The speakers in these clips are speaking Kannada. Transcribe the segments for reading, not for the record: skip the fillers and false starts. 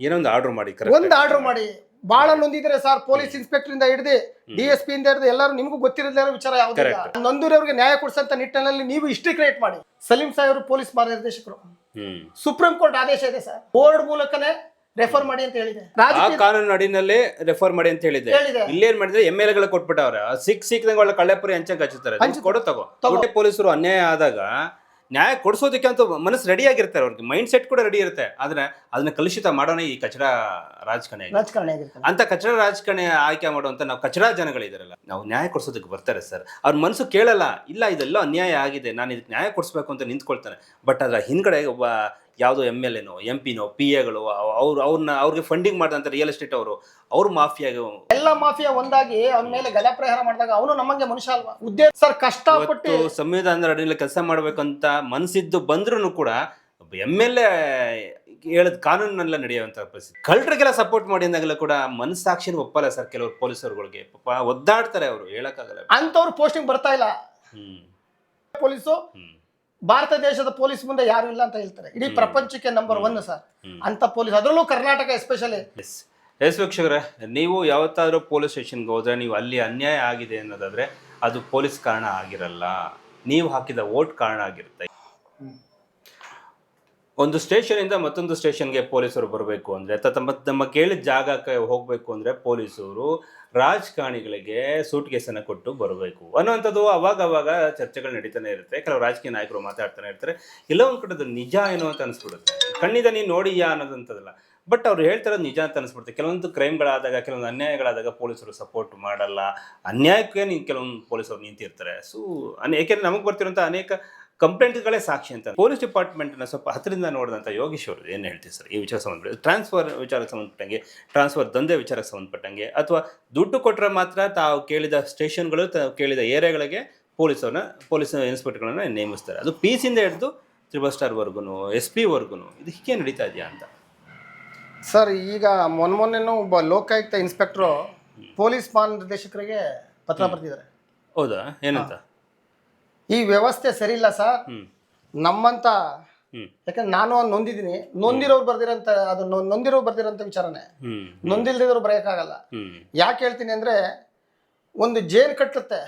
ಏನೋ ಒಂದು ಆರ್ಡರ್ ಮಾಡಿ ಒಂದು ಆರ್ಡರ್ ಮಾಡಿ ಬಹಳ ನೊಂದಿದ್ರೆ ಸರ್, ಪೊಲೀಸ್ ಇನ್ಸ್ಪೆಕ್ಟರ್ ಇಂದ ಹಿಡಿದು DSP ಇಂದ ಹಿಡಿದು ಎಲ್ಲರೂ ನಿಮಗೂ ಗೊತ್ತಿರಲಿರೋ ವಿಚಾರ ಯಾವ್ದಿಲ್ಲ. ನೊಂದಿರೋರಿಗೆ ನ್ಯಾಯ ಕೊಡಿಸಂತ ನಿಟ್ಟಿನಲ್ಲಿ ನೀವು ಹಿಸ್ಟ್ರಿ ಕ್ರಿಯೇಟ್ ಮಾಡಿ. ಸಲೀಂ ಸಾಹೇಬ್ ಅವರು ಪೊಲೀಸ್ ಮಹಾನಿರ್ದೇಶಕರು, ಸುಪ್ರೀಂ ಕೋರ್ಟ್ ಆದೇಶ ಇದೆ ಸರ್, ಬೋರ್ಡ್ ಮೂಲಕನೇ ರೆಫರ್ ಮಾಡಿ ಅಂತ ಹೇಳಿದೆ. ಆ ಕಾನೂನು ಅಡಿನಲ್ಲೇ ರೆಫರ್ ಮಾಡಿ ಅಂತ ಹೇಳಿದೆ. ಇಲ್ಲೇನ್ ಮಾಡಿದ್ರೆ MLA ಗಳು ಕೊಟ್ಬಿಟ್ಟವ್ರೆ. ಸಿಕ್ಕದಂಗ ಒಳ್ಳೆ ಕಳ್ಳೆಪುರಿ ಹಂಚಂಗ್ ಹಚ್ಚುತ್ತಾರೆ. ಕೊಡು ತಗೋ. ಪೊಲೀಸರು ಅನ್ಯಾಯ ಆದಾಗ ನ್ಯಾಯ ಕೊಡಿಸೋದಕ್ಕೆ ಅಂತ ಮನಸ್ಸು ರೆಡಿ ಆಗಿರ್ತಾರೆ, ಅವ್ರಿಗೆ ಮೈಂಡ್ ಸೆಟ್ ಕೂಡ ರೆಡಿ ಇರುತ್ತೆ. ಆದ್ರೆ ಅದನ್ನ ಕಲುಷಿತ ಮಾಡೋಣ ಈ ಕಚಡ ರಾಜಕಾರಣಿ ಅಂತ. ಕಚಡ ರಾಜಕಾರಣಿ ಆಯ್ಕೆ ಮಾಡುವಂತ ನಾವು ಕಚಡ ಜನಗಳಿದಾರಲ್ಲ, ನಾವು ನ್ಯಾಯ ಕೊಡಿಸೋದಕ್ಕೆ ಬರ್ತಾರೆ ಸರ್. ಅವ್ರ ಮನಸ್ಸು ಕೇಳಲ್ಲ, ಇಲ್ಲ ಇದೆಲ್ಲ ಅನ್ಯಾಯ ಆಗಿದೆ, ನಾನು ಇದಕ್ಕೆ ನ್ಯಾಯ ಕೊಡಿಸ್ಬೇಕು ಅಂತ ನಿಂತ್ಕೊಳ್ತಾನೆ. ಬಟ್ ಅದ್ರ ಹಿಂದ್ಗಡೆ ಒಬ್ಬ ಯಾವುದೋ MLAನೋ MP ನೋ PAಗಳು ಅವ್ರಿಗೆ ಫಂಡಿಂಗ್ ಮಾಡಿದಂತ ರಿಯಲ್ ಎಸ್ಟೇಟ್ ಅವ್ರ ಮಾಫಿಯಾ, ಎಲ್ಲ ಮಾಫಿಯಾ ಒಂದಾಗಿ ಅವನ ಮೇಲೆ ಗದ ಪ್ರಹಾರ ಮಾಡಿದಾಗ ಅವನು ನಮಗೆ ಮನುಷ್ಯ ಅಲ್ವಾ? ಉದ್ದೇಶ ಸರ್, ಕಷ್ಟಪಟ್ಟು ಸಂವಿಧಾನದ ಅಡಿಯಲ್ಲಿ ಕೆಲಸ ಮಾಡ್ಬೇಕಂತ ಮನಸ್ಸಿದ್ದು ಬಂದ್ರೂ ಕೂಡ MLA ಹೇಳದ್ ಕಾನೂನೆಲ್ಲ ನಡೆಯುವಂತ ಪರಿಸ್ಥಿತಿ. ಕಳ್ಳರಿಗೆಲ್ಲ ಸಪೋರ್ಟ್ ಮಾಡಿದಾಗಲೂ ಕೂಡ ಮನಸ್ಸಾಕ್ಷಿನ ಒಪ್ಪಲ್ಲ ಸರ್. ಕೆಲವರು ಪೊಲೀಸರುಗಳಿಗೆ ಪಾಪ ಒದ್ದಾಡ್ತಾರೆ, ಅವರು ಹೇಳಕ್ಕಾಗಲ್ಲ. ಅಂತವ್ರು ಪೋಸ್ಟಿಂಗ್ ಬರ್ತಾ ಇಲ್ಲ. ಪೊಲೀಸು ಭಾರತ ದೇಶದ ಪೊಲೀಸ್ ಮುಂದೆ ಯಾರು ಇಲ್ಲ ಅಂತ ಹೇಳ್ತಾರೆ. ಇಡೀ ಪ್ರಪಂಚಕ್ಕೆ ನಂಬರ್ 1 ಸರ್ ಅಂತ ಪೊಲೀಸ್, ಅದರಲ್ಲೂ ಕರ್ನಾಟಕ ಎಸ್ಪೆಷಲಿ. ಎಸ್ ವೀಕ್ಷಕರೇ, ನೀವು ಯಾವತ್ತಾದ್ರೂ ಪೊಲೀಸ್ ಸ್ಟೇಷನ್ಗೆ ಹೋದ್ರೆ ನೀವು ಅಲ್ಲಿ ಅನ್ಯಾಯ ಆಗಿದೆ ಅನ್ನೋದಾದ್ರೆ ಅದು ಪೊಲೀಸ್ ಕಾರಣ ಆಗಿರಲ್ಲ, ನೀವು ಹಾಕಿದ ವೋಟ್ ಕಾರಣ ಆಗಿರುತ್ತೆ. ಒಂದು ಸ್ಟೇಷನಿಂದ ಮತ್ತೊಂದು ಸ್ಟೇಷನ್ಗೆ ಪೊಲೀಸರು ಬರಬೇಕು ಅಂದರೆ ನಮ್ಮ ಕೇಳಿದ ಜಾಗಕ್ಕೆ ಹೋಗಬೇಕು ಅಂದರೆ ಪೊಲೀಸರು ರಾಜಕಾರಣಿಗಳಿಗೆ ಸೂಟ್ ಕೇಸನ್ನು ಕೊಟ್ಟು ಬರಬೇಕು ಅನ್ನೋವಂಥದ್ದು ಅವಾಗ ಚರ್ಚೆಗಳು ನಡೀತಾನೆ ಇರುತ್ತೆ. ಕೆಲವು ರಾಜಕೀಯ ನಾಯಕರು ಮಾತಾಡ್ತಾನೆ ಇರ್ತಾರೆ. ಎಲ್ಲೋ ಒಂದು ಕಡೆ ಅದು ನಿಜ ಏನೋ ಅಂತ ಅನಿಸ್ಬಿಡುತ್ತೆ. ಕಣ್ಣಿಂದ ನೀನು ನೋಡಿಯಾ ಅನ್ನೋದಂಥದ್ದಲ್ಲ, ಬಟ್ ಅವ್ರು ಹೇಳ್ತಾರೋದು ನಿಜ ಅಂತ ಅನಿಸ್ಬಿಡುತ್ತೆ. ಕೆಲವೊಂದು ಕ್ರೈಮ್ಗಳಾದಾಗ, ಕೆಲವೊಂದು ಅನ್ಯಾಯಗಳಾದಾಗ ಪೊಲೀಸರು ಸಪೋರ್ಟ್ ಮಾಡಲ್ಲ. ಅನ್ಯಾಯಕ್ಕೆ ಕೆಲವೊಂದು ಪೊಲೀಸರು ನಿಂತಿರ್ತಾರೆ. ಸೊ ಏಕೆಂದರೆ ನಮಗೆ ಬರ್ತಿರೋಂಥ ಅನೇಕ ಕಂಪ್ಲೇಂಟ್ಗಳೇ ಸಾಕ್ಷಿ ಅಂತ. ಪೊಲೀಸ್ ಡಿಪಾರ್ಟ್ಮೆಂಟ್ನ ಸ್ವಲ್ಪ ಹತ್ತಿರದಿಂದ ನೋಡಿದಂಥ ಯೋಗೀಶ್ ಅವರು ಏನು ಹೇಳ್ತೀವಿ ಸರ್ ಈ ವಿಚಾರ ಸಂಬಂಧಪಟ್ಟ, ಟ್ರಾನ್ಸ್ಫರ್ ವಿಚಾರಕ್ಕೆ ಸಂಬಂಧಪಟ್ಟಂಗೆ, ಟ್ರಾನ್ಸ್ಫರ್ ದಂಧೆ ವಿಚಾರಕ್ಕೆ ಸಂಬಂಧಪಟ್ಟಂಗೆ, ಅಥವಾ ದುಡ್ಡು ಕೊಟ್ಟರೆ ಮಾತ್ರ ತಾವು ಕೇಳಿದ ಸ್ಟೇಷನ್ಗಳು, ಕೇಳಿದ ಏರಿಯಾಗಳಿಗೆ ಪೊಲೀಸ್ ಇನ್ಸ್ಪೆಕ್ಟರ್ಗಳನ್ನ ನೇಮಿಸ್ತಾರೆ. ಅದು PC ಹಿಡಿದು 3 ಸ್ಟಾರ್ವರೆಗೂ SP ವರ್ಗೂ ಇದು ಹೀಗೆ ನಡೀತಾ ಇದೆಯಾ ಅಂತ ಸರ್. ಈಗ ಮೊನ್ನೆನೂ ಒಬ್ಬ ಲೋಕಾಯುಕ್ತ ಇನ್ಸ್ಪೆಕ್ಟ್ರು ಪೊಲೀಸ್ ಮಹಾನಿರ್ದೇಶಕರಿಗೆ ಪತ್ರ ಬರ್ತಿದ್ದಾರೆ. ಹೌದಾ? ಏನಂತ? ಈ ವ್ಯವಸ್ಥೆ ಸರಿ ಇಲ್ಲ ಸರ್, ನಮ್ಮಂತ, ಯಾಕಂದ್ರೆ ನಾನು ನೊಂದಿದ್ದೀನಿ, ನೊಂದಿರೋರು ಬರ್ದಿರಂತ, ಅದು ನೊಂದಿರೋರು ಬರ್ದಿರೋಂಥ ವಿಚಾರನೆ, ನೊಂದಿಲ್ದಿದ್ರು ಬರೆಯೋಕ್ಕಾಗಲ್ಲ. ಯಾಕೆ ಹೇಳ್ತೀನಿ ಅಂದ್ರೆ, ಒಂದು ಜೇನು ಕಟ್ಟುತ್ತೆ,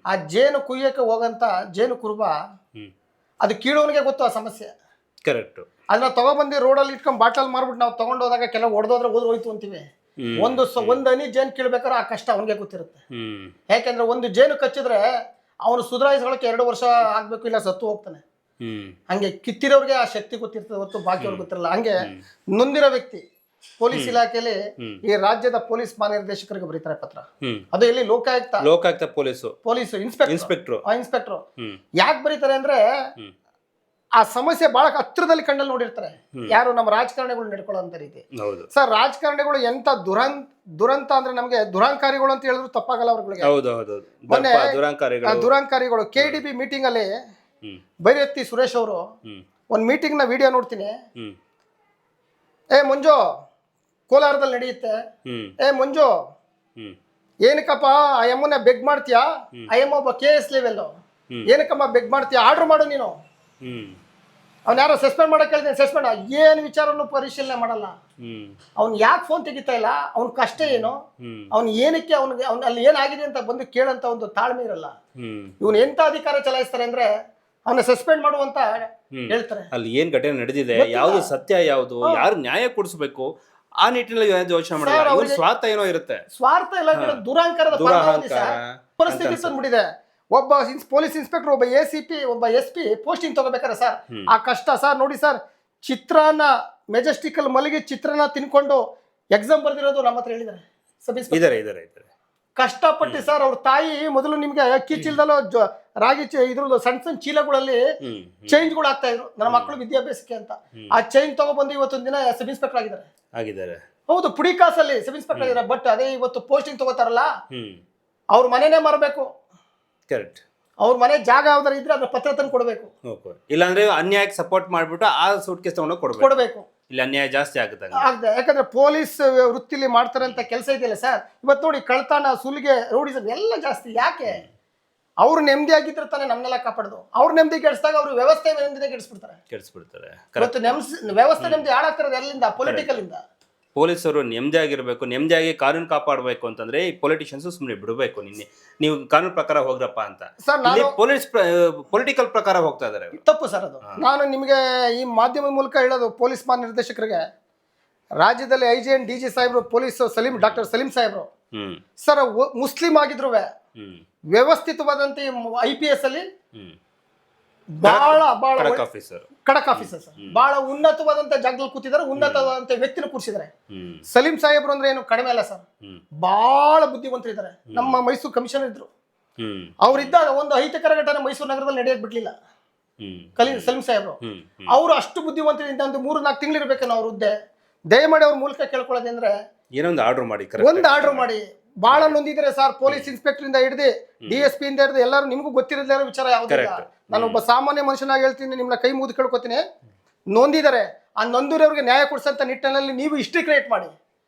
ಆ ಜೇನು ಕುಯ್ಯಕ್ಕೆ ಹೋಗಂತ ಜೇನು ಕುರುಬ, ಅದು ಕೀಳೋನಿಗೆ ಗೊತ್ತು ಆ ಸಮಸ್ಯೆ. ಕರೆಕ್ಟ್. ಅದನ್ನ ತಗೊಬಂದು ರೋಡಲ್ಲಿ ಇಟ್ಕೊಂಡು ಬಾಟಲ್ ಮಾರ್ಬಿಟ್ಟು ನಾವು ತಗೊಂಡು ಹೋದಾಗ ಕೆಲವು ಹೊಡೆದೋದ್ರೆ ಹೋಯ್ತು ಅಂತೀವಿ. ಒಂದು ಹನಿ ಜೇನು ಕೀಳ್ಬೇಕಾದ್ರೆ ಆ ಕಷ್ಟ ಅವನಿಗೆ ಗೊತ್ತಿರುತ್ತೆ. ಯಾಕೆಂದ್ರೆ ಒಂದು ಜೇನು ಕಚ್ಚಿದ್ರೆ ಅವನು ಸುಧಾರಿಸ್ಕೊಳ್ಳೋಕೆ 2 ವರ್ಷ ಆಗ್ಬೇಕು, ಇಲ್ಲ ಸತ್ತು ಹೋಗ್ತಾನೆ. ಹಂಗೆ ಕಿತ್ತಿರೋರಿಗೆ ಆ ಶಕ್ತಿ ಗೊತ್ತಿರ್ತದೆ ಹೊತ್ತು ಬಾಕಿಯವ್ರಿಗೆ ಗೊತ್ತಿರಲ್ಲ. ಹಂಗೆ ನೊಂದಿರೋ ವ್ಯಕ್ತಿ ಪೊಲೀಸ್ ಇಲಾಖೆಯಲ್ಲಿ ಈ ರಾಜ್ಯದ ಪೊಲೀಸ್ ಮಹಾನಿರ್ದೇಶಕರಿಗೆ ಬರೀತಾರೆ ಪತ್ರ. ಅದು ಎಲ್ಲಿ? ಲೋಕಾಯುಕ್ತ ಪೊಲೀಸ್ ಇನ್ಸ್ಪೆಕ್ಟರ್ ಯಾಕೆ ಬರೀತಾರೆ ಅಂದ್ರೆ, ಆ ಸಮಸ್ಯೆ ಬಹಳ ಹತ್ರದಲ್ಲಿ ಕಣ್ಣಲ್ಲಿ ನೋಡಿರ್ತಾರೆ. ಯಾರು? ನಮ್ಮ ರಾಜಕಾರಣಿಗಳು ನಡ್ಕೊಳ್ಳೋಂಥ ರೀತಿ. ಸರ್, ರಾಜಕಾರಣಿಗಳು ಎಂತ ದುರಂತ ಅಂದ್ರೆ, ನಮ್ಗೆ ದುರಾಂಕಾರಿಗಳು ಅಂತ ಹೇಳಿದ್ರು ತಪ್ಪಾಗಲ್ಲ ಅವ್ರಿಗೆ. ಮೊನ್ನೆ ದುರಾಂಕಾರಿಗಳು KDB ಮೀಟಿಂಗ್ ಅಲ್ಲಿ ಬೈರತ್ತಿ ಸುರೇಶ್ ಅವರು ಒಂದು ಮೀಟಿಂಗ್ ನ ವಿಡಿಯೋ ನೋಡ್ತೀನಿ. ಮಂಜು ಕೋಲಾರದಲ್ಲಿ ನಡೆಯುತ್ತೆ, ಮಂಜು ಏನಕ್ಕಪ್ಪ ಆ ಎಮ್ಮನ್ನ ಬೆಗ್ ಮಾಡ್ತೀಯಾ? ಆ ಎಮ್ಮ ಒಬ್ಬ KS ಲೆವೆಲ್, ಏನಕ್ಕಮ್ಮ ಬೆಗ್ ಮಾಡ್ತೀಯಾ? ಆರ್ಡರ್ ಮಾಡು ನೀನು. ಅವ್ನ ಯಾರೋ ಸಸ್ಪೆಂಡ್ ಮಾಡಕ್ ಹೇಳ್ತೀನಿ, ಸಸ್ಪೆಂಡ್ ಏನ್ ವಿಚಾರನು ಪರಿಶೀಲನೆ ಮಾಡಲ್ಲ. ಅವ್ನ್ ಯಾಕೆ ಫೋನ್ ತೆಗಿತಾ ಇಲ್ಲ, ಅವ್ನ ಕಷ್ಟ ಏನು, ಅವ್ನ್ ಏನಕ್ಕೆ, ಅವ್ನ ಅಲ್ಲಿ ಏನಾಗಿದೆ ಅಂತ ಬಂದು ಕೇಳಂತ ಒಂದು ತಾಳ್ಮೆ ಇರಲ್ಲ. ಇವನ್ ಎಂತ ಅಧಿಕಾರ ಚಲಾಯಿಸ್ತಾರೆ ಅಂದ್ರೆ ಅವನ್ನ ಸಸ್ಪೆಂಡ್ ಮಾಡುವಂತ ಹೇಳ್ತಾರೆ. ಅಲ್ಲಿ ಏನ್ ಘಟನೆ ನಡೆದಿದೆ, ಯಾವ್ದು ಸತ್ಯ, ಯಾವ್ದು ಯಾರು ನ್ಯಾಯ ಕೊಡಿಸ್ಬೇಕು, ಆ ನಿಟ್ಟಿನಲ್ಲಿ ಯೋಚನೆ ಮಾಡಲ್ಲ. ಸ್ವಾರ್ಥ ಏನೋ ಇರುತ್ತೆ. ಸ್ವಾರ್ಥ ಇಲ್ಲ, ದುರಾಂಕಾರದ ಪರಿಸ್ಥಿತಿ ತಂದ್ಬಿಟ್ಟಿದೆ. ಒಬ್ಬ ಪೊಲೀಸ್ ಇನ್ಸ್ಪೆಕ್ಟರ್, ಒಬ್ಬ ACP, ಒಬ್ಬ SP ಪೋಸ್ಟಿಂಗ್ ತಗೋಬೇಕಾರೆ ಸರ್ ಆ ಕಷ್ಟ ಸರ್. ನೋಡಿ ಸರ್, ಚಿತ್ರಾನ್ನ ಮೆಜೆಸ್ಟಿಕ್ ಅಲ್ಲಿ ಮಲಗಿ ಚಿತ್ರಾನ್ನ ತಿನ್ಕೊಂಡು ಎಕ್ಸಾಮ್ ಬರ್ದಿರೋದು ನಮ್ಮ ಹತ್ರ ಹೇಳಿದ್ದಾರೆ. ಕಷ್ಟಪಟ್ಟು ಸರ್. ಅವ್ರ ತಾಯಿ ಮೊದಲು ನಿಮ್ಗೆ ಅಕ್ಕಿ ಚೀಲದಲ್ಲೂ ರಾಗಿ ಇದ್ರದ್ದು ಸಣ್ಣ ಚೀಲಗಳಲ್ಲಿ ಚೇಂಜ್ಗಳು ಆಗ್ತಾ ಇದ್ರು ನನ್ನ ಮಕ್ಕಳು ವಿದ್ಯಾಭ್ಯಾಸಕ್ಕೆ ಅಂತ. ಆ ಚೇಂಜ್ ತಗೊಬಂದು ಇವತ್ತೊಂದು ದಿನ ಸಬ್ ಇನ್ಸ್ಪೆಕ್ಟರ್ ಆಗಿದ್ದಾರೆ. ಹೌದು, ಪುಡಿ ಕಾಸಲ್ಲಿ ಸಬ್ ಇನ್ಸ್ಪೆಕ್ಟರ್ ಆಗಿದ್ದಾರೆ. ಬಟ್ ಅದೇ ಇವತ್ತು ಪೋಸ್ಟಿಂಗ್ ತಗೋತಾರಲ್ಲ, ಅವ್ರ ಮನೆನೇ ಮಾರಬೇಕು. ಕರೆಕ್ಟ್. ಅವ್ರ ಮನೆ ಜಾಗ ಯಾವ್ದಾರ ಇದ್ರೆ ಅದ್ರ ಪತ್ರ ತಂದು ಕೊಡಬೇಕು. ಇಲ್ಲಾಂದ್ರೆ ಅನ್ಯಾಯಕ್ಕೆ ಸಪೋರ್ಟ್ ಮಾಡ್ಬಿಟ್ಟು ಆ ಸೂಟ್ ಕೇಸ್ ತಗೊಂಡು ಕೊಡಬೇಕು. ಇಲ್ಲಿ ಅನ್ಯಾಯ ಜಾಸ್ತಿ ಆಗುತ್ತೆ. ಯಾಕಂದ್ರೆ ಪೊಲೀಸ್ ವೃತ್ತಿಲಿ ಮಾಡ್ತಾರೆ ಅಂತ ಕೆಲಸ ಇದೆಯಲ್ಲ ಸರ್. ಇವತ್ತು ನೋಡಿ, ಕಳ್ತನ, ಸುಲಿಗೆ, ರೌಡಿಸಮ್ ಎಲ್ಲ ಜಾಸ್ತಿ. ಯಾಕೆ? ಅವ್ರು ನೆಮ್ಮದಿ ಆಗಿದ್ರೆ ತಾನೇ ನಮ್ನೆಲ್ಲ ಕಾಪಾಡೋದು. ಅವ್ರು ನೆಮ್ಮದಿ ಕೆಡಿಸಿದಾಗ ಅವ್ರು ವ್ಯವಸ್ಥೆ ನೆಮ್ಮದಿ ಕೆಡಿಸ್ಬಿಡ್ತಾರೆ. ಇವತ್ತು ವ್ಯವಸ್ಥೆ ನೆಮ್ಮದಿ ಹಾಳಾಗ್ತಿರೋದು ಎಲ್ಲಿಂದ? ಪೊಲಿಟಿಕಲ್ ಇಂದ. ಪೊಲೀಸರು ನೆಮ್ಮದಿಯಾಗಿರ್ಬೇಕು, ನೆಮ್ಮದಿಯಾಗಿ ಕಾನೂನು ಕಾಪಾಡಬೇಕು ಅಂತಂದ್ರೆ ಈ ಪೊಲಿಟಿಷಿಯನ್ಸ್ ಸುಮ್ಮನೆ ಬಿಡಬೇಕು. ನೀವು ಕಾನೂನು ಪ್ರಕಾರ ಹೋಗ್ರಪ್ಪ ಅಂತ. ಸರ್ ಇಲ್ಲಿ ಪೊಲಿಟಿಕಲ್ ಪ್ರಕಾರ ಹೋಗ್ತಾ ಇದಾರೆ. ತಪ್ಪು ಸರ್ ಅದು. ನಾನು ನಿಮಗೆ ಈ ಮಾಧ್ಯಮದ ಮೂಲಕ ಹೇಳೋದು ಪೊಲೀಸ್ ಮಹಾನಿರ್ದೇಶಕರಿಗೆ, ರಾಜ್ಯದಲ್ಲಿ ಐಜಿ ಅಂಡ್ ಡಿಜಿ ಸಾಹೇಬ್ರು, ಪೊಲೀಸ್ ಡಾಕ್ಟರ್ ಸಲೀಂ ಸಾಹೇಬ್ರು ಸರ್ ಮುಸ್ಲಿಂ ಆಗಿದ್ರು ವ್ಯವಸ್ಥಿತವಾದಂತೆ IPS ಅಲ್ಲಿ ಬಹಳ ಬಹಳ ಖಡಕ್ ಆಫೀಸರ್ ಸರ್, ಬಹಳ ಉನ್ನತವಾದಂತ ಜಾಗದಲ್ಲಿ ಕೂತಿದ್ದಾರೆ, ಉನ್ನತವಾದಂತ ವ್ಯಕ್ತಿನ ಕೂರಿಸಿದ್ದಾರೆ. ಸಲೀಂ ಸಾಹೇಬ್ರು ಅಂದ್ರೆ ಏನು ಕಡಿಮೆ ಅಲ್ಲ ಸರ್, ಬಹಳ ಬುದ್ಧಿವಂತರು ಇದ್ದಾರೆ. ನಮ್ಮ ಮೈಸೂರು ಕಮಿಷನರ್ ಇದ್ರು, ಅವ್ರಿದ್ದಾಗ ಒಂದು ಅಹಿತಕರ ಘಟನೆ ಮೈಸೂರು ನಗರದಲ್ಲಿ ನಡೆಯಕ್ ಬಿಡ್ಲಿಲ್ಲ ಸಲೀಂ ಸಾಹೇಬ್ರು. ಅವರು ಅಷ್ಟು ಬುದ್ಧಿವಂತರಿಂದ ಒಂದು 3-4 ತಿಂಗಳು ಇರ್ಬೇಕನ್ನೋ ಅವ್ರ ಹುದ್ದೆ. ದಯಮಾಡಿ ಅವ್ರ ಮೂಲಕ ಕೇಳ್ಕೊಳ್ಳೋದಂದ್ರೆ ಏನೊಂದು ಆರ್ಡರ್ ಮಾಡಿ ಬಹಳ ನೊಂದಿದ್ದಾರೆ ಸರ್. ಪೊಲೀಸ್ ಇನ್ಸ್ಪೆಕ್ಟರ್ ಇಂದ ಹಿಡಿದು DSP ಇಂದ ಹಿಡಿದು ಎಲ್ಲರೂ ನಿಮಗೂ ಗೊತ್ತಿರಲಿಲ್ಲ ವಿಚಾರ ಯಾವುದಿಲ್ಲ. ನಾನೊಬ್ಬ ಸಾಮಾನ್ಯ ಮನುಷ್ಯನಾಗಿ ಹೇಳ್ತೀನಿ, ನಿಮ್ಮನ್ನ ಕೈ ಮುಗಿದು ಕೇಳ್ಕೊತೀನಿ, ನೊಂದಿದ್ದಾರೆ. ಆ ನೊಂದಿರೋರಿಗೆ ನ್ಯಾಯ ಕೊಡಿಸಂತ ನಿಟ್ಟಿನಲ್ಲಿ ನೀವು ಹಿಸ್ಟ್ರಿ ಕ್ರಿಯೇಟ್ ಮಾಡಿ.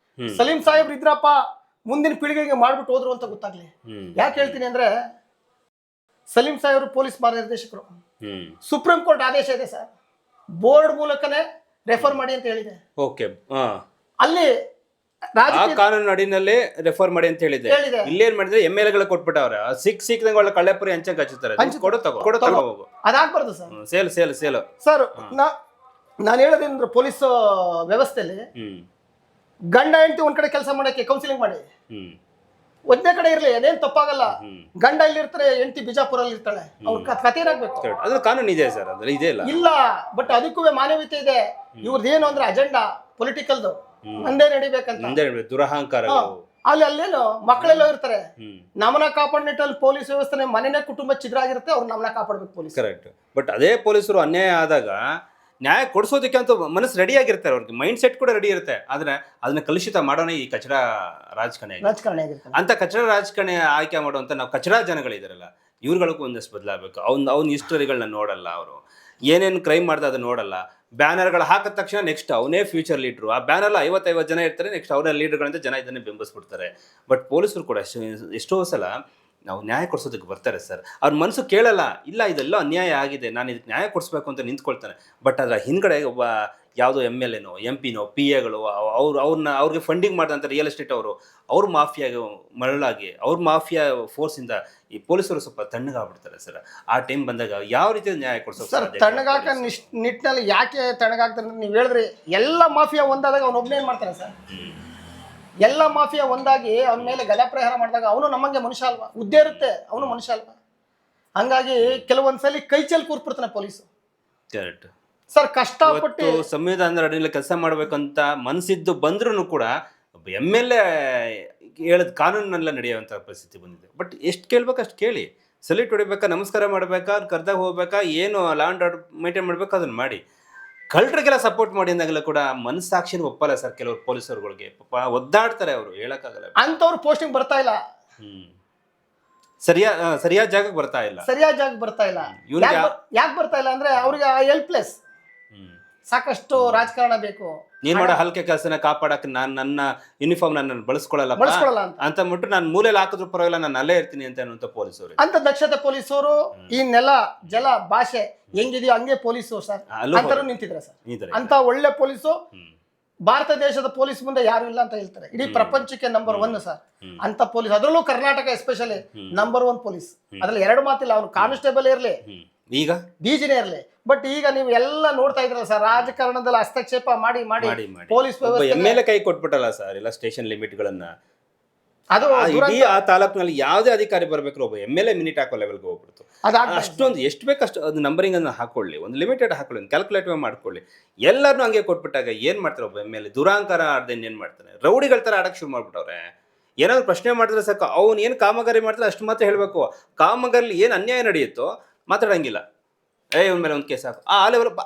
ಸಲೀಂ ಸಾಹೇಬ್ರು ಇದ್ರಪ್ಪ, ಮುಂದಿನ ಪೀಳಿಗೆಗೆ ಮಾಡ್ಬಿಟ್ಟು ಹೋದ್ರು ಅಂತ ಗೊತ್ತಾಗ್ಲಿ. ಯಾಕೆ ಹೇಳ್ತೀನಿ ಅಂದ್ರೆ, ಸಲೀಂ ಸಾಹೇಬ್ರು ಪೊಲೀಸ್ ಮಹಾನಿರ್ದೇಶಕರು, ಸುಪ್ರೀಂ ಕೋರ್ಟ್ ಆದೇಶ ಇದೆ ಸರ್, ಬೋರ್ಡ್ ಮೂಲಕನೇ ರೆಫರ್ ಮಾಡಿ ಅಂತ ಹೇಳಿದೆ. ಅಲ್ಲಿ ಕಾನೂನು ಅಡಿನಲ್ಲೇ ರೆಫರ್ ಮಾಡಿ ಅಂತ ಹೇಳಿದೆ. ಇಲ್ಲೇನ್ ಮಾಡಿದ್ರೆ MLA ಕೊಟ್ಬಿಟ್ಟವ್ರೆ, ಸಿಕ್ಕಿದಂಗೆ ಒಳ್ಳೆ ಕಳ್ಳೆಪುರಿ ಹಂಚಂಗ್ ಹಚ್ಚುತ್ತಾರೆ. ಹೋಗು ಅದಾಗ್ಬಾರ್ದು ಸರ್. ಸೇಲ್ ಸರ್ ನಾನು ಹೇಳೋದೇನಂದ್ರೆ, ಪೊಲೀಸ್ ವ್ಯವಸ್ಥೆಯಲ್ಲಿ ಗಂಡ ಹೆಂಡತಿ ಒಂದ್ ಕಡೆ ಕೆಲಸ ಮಾಡಕ್ಕೆ ಕೌನ್ಸಿಲಿಂಗ್ ಮಾಡಿ, ಒಂದೇ ಕಡೆ ಇರ್ಲಿ, ಅದೇನ್ ತಪ್ಪಾಗಲ್ಲ. ಗಂಡ ಇಲ್ಲಿ ಇರ್ತಾರೆ, ಹೆಂಡತಿ ಬಿಜಾಪುರಲ್ಲಿ ಇರ್ತಾಳೆ, ಅವ್ರ ಕಥೆ ಏನಾಗ್ಬೇಕು? ಅದು ಕಾನೂನು ಇದೆ ಸರ್, ಅದ್ರಲ್ಲಿ ಇದೆ ಇಲ್ಲ. ಬಟ್ ಅದಕ್ಕೂ ಮಾನವೀಯತೆ ಇದೆ. ಇವ್ರದ್ದೇನು ಅಂದ್ರೆ ಅಜೆಂಡಾ ಪೊಲಿಟಿಕಲ್ದು ಮುಂದೆ ನಡಿಬೇಕಂತ, ದುರಹಂಕಾರ. ಅಲ್ಲೇನು ಮಕ್ಕಳೆಲ್ಲ ಇರ್ತಾರೆ, ನಮನ ಕಾಪಾಡ ನಿಟ್ಟಲ್ಲಿ ಪೊಲೀಸ್ ವ್ಯವಸ್ಥೆ ಮನೆನೇ ಕುಟುಂಬ ಛಿದ್ರಾಗಿರುತ್ತೆ, ಅವ್ರು ನಮನ ಕಾಪಾಡ್ಬೇಕು ಪೊಲೀಸ್. ಕರೆಕ್ಟ್. ಬಟ್ ಅದೇ ಪೊಲೀಸರು ಅನ್ಯಾಯ ಆದಾಗ ನ್ಯಾಯ ಕೊಡಿಸೋದಕ್ಕೆ ಅಂತ ಮನಸ್ಸು ರೆಡಿ ಆಗಿರ್ತಾರೆ, ಅವ್ರಿಗೆ ಮೈಂಡ್ ಸೆಟ್ ಕೂಡ ರೆಡಿ ಇರುತ್ತೆ. ಆದ್ರೆ ಅದನ್ನ ಕಲುಷಿತ ಮಾಡೋಣ ಈ ಕಚಡ ರಾಜಕಾರಣಿ ಅಂತ. ಕಚಡ ರಾಜಕಾರಣಿ ಆಯ್ಕೆ ಮಾಡುವಂತ ನಾವು ಕಚಡ ಜನಗಳಿದಾರಲ್ಲ, ಇವ್ರುಗಳಿಗೂ ಒಂದಷ್ಟು ಬದಲಾಗಬೇಕು. ಅವ್ನ ಹಿಸ್ಟರಿಗಳನ್ನ ನೋಡಲ್ಲ, ಅವರು ಏನೇನು ಕ್ರೈಮ್ ಮಾಡ್ದೆ ಅದನ್ನ ನೋಡಲ್ಲ. ಬ್ಯಾನರ್ಗಳು ಹಾಕಿದ ತಕ್ಷಣ ನೆಕ್ಸ್ಟ್ ಅವನೇ ಫ್ಯೂಚರ್ ಲೀಡ್ರು. ಆ ಬ್ಯಾನರ್ಲ 50 ಜನ ಇರ್ತಾರೆ, ನೆಕ್ಸ್ಟ್ ಅವರ ಲೀಡರ್ಗಳಂತ ಜನ ಇದನ್ನೇ ಬೆಂಬಲಿಸ್ಬಿಡ್ತಾರೆ. ಬಟ್ ಪೊಲೀಸರು ಕೂಡ ಎಷ್ಟೋ ಸಲ ನಾವು ನ್ಯಾಯ ಕೊಡಿಸೋದಕ್ಕೆ ಬರ್ತಾರೆ ಸರ್, ಅವ್ರ ಮನಸ್ಸು ಕೇಳಲ್ಲ, ಇಲ್ಲ ಇದೆಲ್ಲ ಅನ್ಯಾಯ ಆಗಿದೆ, ನಾನು ಇದಕ್ಕೆ ನ್ಯಾಯ ಕೊಡಿಸ್ಬೇಕು ಅಂತ ನಿಂತ್ಕೊಳ್ತಾನೆ. ಬಟ್ ಅದರ ಹಿಂದ್ಗಡೆ ಒಬ್ಬ ಯಾವುದೋ MLA ನೋ MP ನೋ PAಗಳು ಅವ್ರಿಗೆ ಫಂಡಿಂಗ್ ಮಾಡಿದಂಥ ರಿಯಲ್ ಎಸ್ಟೇಟ್ ಅವ್ರ ಮಾಫಿಯಾಗಿ ಮರಳಾಗಿ, ಅವ್ರ ಮಾಫಿಯಾ ಫೋರ್ಸಿಂದ ಈ ಪೊಲೀಸರು ಸ್ವಲ್ಪ ತಣ್ಣಗಾಗ್ಬಿಡ್ತಾರೆ ಸರ್. ಆ ಟೈಮ್ ಬಂದಾಗ ಯಾವ ರೀತಿ ನ್ಯಾಯ ಕೊಡಿಸೋದು ಸರ್? ತಣ್ಣಗಾಕ ನಿಟ್ಟಿನಲ್ಲಿ ಯಾಕೆ ತಣ್ಣಗಾಗ್ತಾರೆ ನೀವು ಹೇಳಿದ್ರಿ, ಎಲ್ಲ ಮಾಫಿಯಾ ಒಂದಾದಾಗ ಅವ್ನೊಬ್ಬನೇ ಏನು ಮಾಡ್ತಾನೆ ಸರ್? ಎಲ್ಲ ಮಾಫಿಯಾ ಒಂದಾಗಿ ಅವನ ಮೇಲೆ ಗದಾ ಪ್ರಹಾರ ಮಾಡಿದಾಗ ಅವನು ನಮ್ಮಂಗೆ ಮನುಷ್ಯ ಅಲ್ವಾ? ಹುದ್ದೆ ಇರುತ್ತೆ, ಅವನು ಮನುಷ್ಯ ಅಲ್ವಾ? ಹಂಗಾಗಿ ಕೆಲವೊಂದ್ಸಲಿ ಕೈ ಚೆಲ್ ಕೂರ್ಬಿಡ್ತಾನೆ ಪೊಲೀಸು. Correct sir. ಕಷ್ಟಪಟ್ಟು ಸಂವಿಧಾನದ ಅಡಿಯಲ್ಲಿ ಕೆಲಸ ಮಾಡ್ಬೇಕಂತ ಮನಸ್ಸಿದ್ದು ಬಂದ್ರೂ ಕೂಡ MLA ಹೇಳಿದ ಕಾನೂನೆಲ್ಲ ನಡೆಯುವಂಥ ಪರಿಸ್ಥಿತಿ ಬಂದಿದೆ. ಬಟ್ ಎಷ್ಟು ಕೇಳ್ಬೇಕು ಅಷ್ಟು ಕೇಳಿ, ಸಲ್ಯೂಟ್ ಹೊಡಿಬೇಕಾ, ನಮಸ್ಕಾರ ಮಾಡ್ಬೇಕಾ, ಕರ್ದಾಗ ಹೋಗ್ಬೇಕಾ, ಏನು ಲಾ ಆ್ಯಂಡ್ ಆರ್ಡರ್ ಮೇಂಟೈನ್ ಮಾಡ್ಬೇಕು ಅದನ್ನ ಮಾಡಿ. ಕಳ್ಳರಿಗೆಲ್ಲ ಸಪೋರ್ಟ್ ಮಾಡಿ ಅಂದಾಗೆಲ್ಲ ಕೂಡ ಮನಸ್ಸಾಕ್ಷಿನ ಒಪ್ಪಲ್ಲ ಸರ್. ಕೆಲವರು ಪೊಲೀಸರುಗಳಿಗೆ ಪಾಪ ಒದ್ದಾಡ್ತಾರೆ, ಅವರು ಹೇಳಕ್ಕಾಗಲ್ಲ. ಅಂತವ್ರು ಪೋಸ್ಟಿಂಗ್ ಬರ್ತಾ ಇಲ್ಲ, ಸರಿಯಾದ ಜಾಗಕ್ಕೆ ಬರ್ತಾ ಇಲ್ಲ. ಯಾಕೆ ಬರ್ತಾ ಇಲ್ಲ ಅಂದ್ರೆ ಅವ್ರಿಗೆ ಹೆಲ್ಪ್ಲೆಸ್. ಸಾಕಷ್ಟು ರಾಜಕಾರಣ ಬೇಕು. ನೀನ್ ಮಾಡೋ ಹಲ್ಕೆ ಕೆಲಸನ ಕಾಪಾಡಕ್ಕೆ ನನ್ನ ಯೂನಿಫಾರ್ಮ್ ನಾನು ಬಳಸ್ಕೊಳ್ಳಲ್ಲ ಅಂತ ಬಿಟ್ಟು ನಾನು ಮೂಲೆಯಲ್ಲಿ ಹಾಕಿದ್ರು ಪರವಾಗಿಲ್ಲ, ನಾನು ಅಲ್ಲೇ ಇರ್ತೀನಿ ಅಂತ ಅನ್ನುವಂಥ ಪೊಲೀಸರು. ಅಂತ ದಕ್ಷತೆ ಪೊಲೀಸರು ಈ ನೆಲ ಜಲ ಭಾಷೆ ಹೆಂಗಿದೆಯೋ ಹಂಗೆ ಪೊಲೀಸು ಸರ್ ಅಂತರೂ ನಿಂತಿದ್ರೆ ಸರ್. ಅಂತ ಒಳ್ಳೆ ಪೊಲೀಸು ಭಾರತ ದೇಶದ ಪೊಲೀಸ್ ಮುಂದೆ ಯಾರು ಇಲ್ಲ ಅಂತ ಹೇಳ್ತಾರೆ. ಇಡೀ ಪ್ರಪಂಚಕ್ಕೆ ನಂಬರ್ 1 ಸರ್ ಅಂತ ಪೊಲೀಸ್. ಅದರಲ್ಲೂ ಕರ್ನಾಟಕ ಎಸ್ಪೆಷಲಿ ನಂಬರ್ 1 ಪೊಲೀಸ್. ಅದ್ರಲ್ಲಿ ಎರಡು ಮಾತಿಲ್ಲ. ಅವನು ಕಾನ್ಸ್ಟೇಬಲ್ ಇರ್ಲಿ, ಈಗ DGನೇ ಇರ್ಲಿ. ಬಟ್ ಈಗ ನೀವು ಎಲ್ಲ ನೋಡ್ತಾ ಇದ್ರಲ್ಲ ಸರ್, ರಾಜಕಾರಣದಲ್ಲಿ ಹಸ್ತಕ್ಷೇಪ ಮಾಡಿ ಮಾಡಿ ಪೊಲೀಸ್ ವ್ಯವಸ್ಥೆ MLA ಕೈ ಕೊಟ್ಬಿಟ್ಟಲ್ಲ ಸರ್ ಎಲ್ಲ ಸ್ಟೇಷನ್ ಲಿಮಿಟ್ಗಳನ್ನ. ಅದು ಆ ತಾಲೂಕಿನಲ್ಲಿ ಯಾವುದೇ ಅಧಿಕಾರಿ ಬರ್ಬೇಕು, ಒಬ್ಬ MLA ಮಿನಿಟ್ ಹಾಕೋ ಲೆವೆಲ್ಗೆ ಹೋಗ್ಬಿಡ್ತು. ಅಷ್ಟೊಂದು ಎಷ್ಟು ಬೇಕಷ್ಟು ಅದು ನಂಬರಿಂಗ್ ಅನ್ನು ಹಾಕೊಳ್ಳಿ, ಒಂದು ಲಿಮಿಟೆಡ್ ಹಾಕೊಳ್ಳಿ, ಒಂದು ಕ್ಯಾಲ್ಕುಲೇಟಿವ್ ಮಾಡ್ಕೊಳ್ಳಿ. ಎಲ್ಲರನ್ನೂ ಹಂಗೆ ಕೊಟ್ಬಿಟ್ಟಾಗ ಏನ್ ಮಾಡ್ತಾರೆ? ಒಬ್ಬ MLA ದುರಾಂಕಾರ ಆಡ್ದೇನ್ ಏನ್ ಮಾಡ್ತಾನೆ? ರೌಡಿಗಳ ತರ ಆಡಕ್ ಶುರು ಮಾಡ್ಬಿಟ್ಟವ್ರೆ. ಏನಾದ್ರು ಪ್ರಶ್ನೆ ಮಾಡಿದ್ರೆ ಸಾಕು, ಅವ್ನು ಏನು ಕಾಮಗಾರಿ ಮಾಡ್ತಾರೆ ಅಷ್ಟು ಮಾತ್ರ ಹೇಳ್ಬೇಕು. ಕಾಮಗಾರಿ ಏನು ಅನ್ಯಾಯ ನಡೆಯುತ್ತೋ ಮಾತಾಡಂಗಿಲ್ಲ. ಇವ್ನ ಮೇಲೆ ಒಂದು ಕೇಸ್ ಹಾಕು,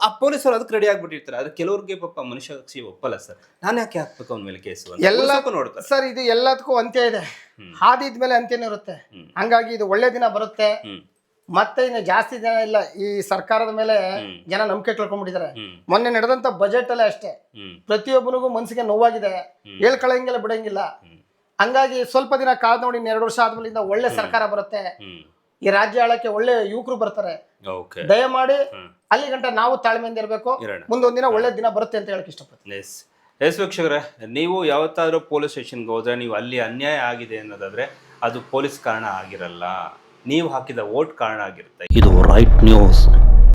ಆ ಪೊಲೀಸರು ಅದಕ್ಕೆ ರೆಡಿ ಆಗ್ಬಿಟ್ಟಿರ್ತಾರೆ. ಅದು ಕೆಲವ್ರಿಗೆ ಪಾಪ ಮನುಷ್ಯ ಒಪ್ಪಲ್ಲ ಸರ್. ನಾನು ಯಾಕೆ ಹಾಕ್ಬೇಕು ಅವ್ನ ಮೇಲೆ ಕೇಸು? ಎಲ್ಲಕ್ಕೂ ನೋಡ್ತಾರೆ ಸರ್. ಇದು ಎಲ್ಲದಕ್ಕೂ ಅಂತ್ಯ ಇದೆ, ಹಾದಿದ್ಮೇಲೆ ಅಂತ್ಯನೇ ಇರುತ್ತೆ. ಹಂಗಾಗಿ ಇದು ಒಳ್ಳೆ ದಿನ ಬರುತ್ತೆ. ಮತ್ತೆ ಇನ್ನು ಜಾಸ್ತಿ ದಿನ ಇಲ್ಲ. ಈ ಸರ್ಕಾರದ ಮೇಲೆ ಜನ ನಂಬಿಕೆ ಕಳ್ಕೊಂಡ್ಬಿಟ್ಟಿದ್ದಾರೆ. ಮೊನ್ನೆ ನಡೆದಂತ ಬಜೆಟ್ ಅಲ್ಲೇ ಅಷ್ಟೇ, ಪ್ರತಿಯೊಬ್ಬನಿಗೂ ಮನಸ್ಸಿಗೆ ನೋವಾಗಿದೆ, ಹೇಳ್ಕೊಳ್ಳಂಗಿಲ್ಲ, ಬಿಡಂಗಿಲ್ಲ. ಹಂಗಾಗಿ ಸ್ವಲ್ಪ ದಿನ ಕಾದ್ ನೋಡಿ, 2 ವರ್ಷ ಆದ್ಮೇಲಿಂದ ಒಳ್ಳೆ ಸರ್ಕಾರ ಬರುತ್ತೆ. ಈ ರಾಜ್ಯ ಆಳಕ್ಕೆ ಒಳ್ಳೆ ಯುವಕರು ಬರ್ತಾರೆ. ದಯಮಾಡಿ ಅಲ್ಲಿ ಗಂಟ ನಾವು ತಾಳ್ಮೆಯಿಂದ ಇರಬೇಕು. ಮುಂದೊಂದಿನ ಒಳ್ಳೆ ದಿನ ಬರುತ್ತೆ ಅಂತ ಹೇಳಕ್ ಇಷ್ಟಪಡ್ತೀನಿ. ಎಸ್ ವೀಕ್ಷಕರೇ, ನೀವು ಯಾವತ್ತಾದ್ರೂ ಪೊಲೀಸ್ ಸ್ಟೇಷನ್ಗೆ ಹೋದ್ರೆ ನೀವು ಅಲ್ಲಿ ಅನ್ಯಾಯ ಆಗಿದೆ ಅನ್ನೋದಾದ್ರೆ ಅದು ಪೊಲೀಸ್ ಕಾರಣ ಆಗಿರಲ್ಲ, ನೀವು ಹಾಕಿದ ವೋಟ್ ಕಾರಣ ಆಗಿರುತ್ತೆ. ಇದು ರೈಟ್ ನ್ಯೂಸ್.